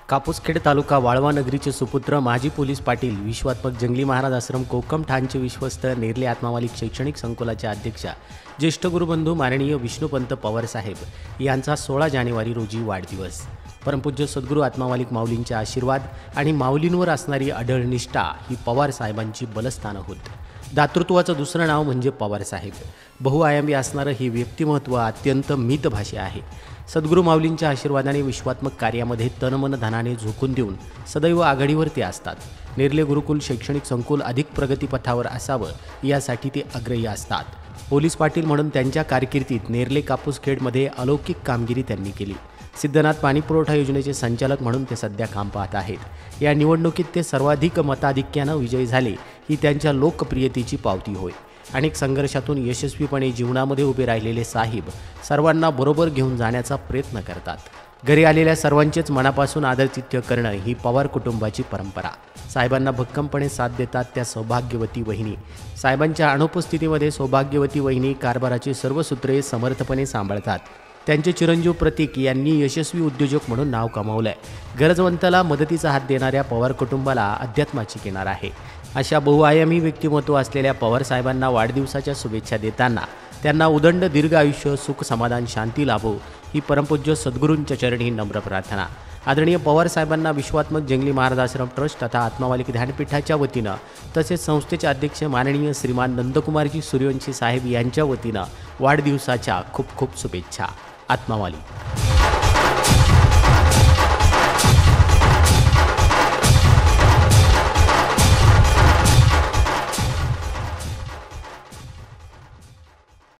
कापूसखेड तालुका वाळवा नगरीचे सुपुत्र माजी पोलीस पाटील विश्वात्मक जंगली महाराज आश्रम कोकम ठाणचे विश्वस्त नेरले आत्मावालिक शैक्षणिक संकुलाचे अध्यक्षा ज्येष्ठ गुरुबंधू माननीय विष्णुपंत पवार साहेब यांचा 16 जानेवारी रोजी वाढदिवस। परमपूज्य सद्गुरू आत्मावालिक माऊलींचे आशीर्वाद आणि माऊलींवर असणारी अढळ निष्ठा ही पवार साहेबांची बलस्थानं होत। दातृत्वाचं दुसरं नाव म्हणजे पवार साहेब। बहुआयामी असणारं हे व्यक्तिमत्व अत्यंत मितभाषी आहे। सद्गुरू माऊलींच्या आशीर्वादाने विश्वात्मक कार्यामध्ये तनमन धनाने झोकून देऊन सदैव आघाडीवर ते असतात। नेरले गुरुकुल शैक्षणिक संकुल अधिक प्रगतीपथावर असावं यासाठी ते अग्रही असतात। पोलीस पाटील म्हणून त्यांच्या कारकिर्दीत नेरले कापूसखेडमध्ये अलौकिक कामगिरी त्यांनी केली। सिद्धनाथ पाणीपुरवठा योजनेचे संचालक म्हणून ते सध्या काम पाहत आहेत। या निवडणुकीत ते सर्वाधिक मताधिक्यानं विजयी झाले ही त्यांच्या लोकप्रियतेची पावती होय। अनेक संघर्षातून यशस्वीपणे जीवनामध्ये उभे राहिलेले साहेब सर्वांना बरोबर घेऊन जाण्याचा प्रयत्न करतात। घरी आलेल्या सर्वांचेच मनापासून आदरातिथ्य करणं ही पवार कुटुंबाची परंपरा। साहेबांना भक्कमपणे साथ देतात त्या सौभाग्यवती वहिनी। साहेबांच्या अनुपस्थितीमध्ये सौभाग्यवती वहिनी कारभाराची सर्व सूत्रे समर्थपणे सांभाळतात। त्यांचे चिरंजीव प्रतीक यांनी यशस्वी उद्योजक म्हणून नाव कमावलंय। गरजवंताला मदतीचा हात देणाऱ्या पवार कुटुंबाला अध्यात्माची किनार आहे। अशा बहुआयामी व्यक्तिमत्व असलेल्या पवार साहेबांना वाढदिवसाच्या शुभेच्छा देताना त्यांना उदंड दीर्घ आयुष्य सुख समाधान शांती लाभो ही परमपूज्य सद्गुरूंच्या चरणी नम्र प्रार्थना। आदरणीय पवार साहेबांना विश्वात्मक जंगली महाराज आश्रम ट्रस्ट तथा आत्मावालिक ध्यानपीठाच्या वतीनं तसेच संस्थेचे अध्यक्ष माननीय श्रीमान नंदकुमारजी सूर्यवंशी साहेब यांच्या वतीनं वाढदिवसाच्या खूप खूप शुभेच्छा। आत्मावाली।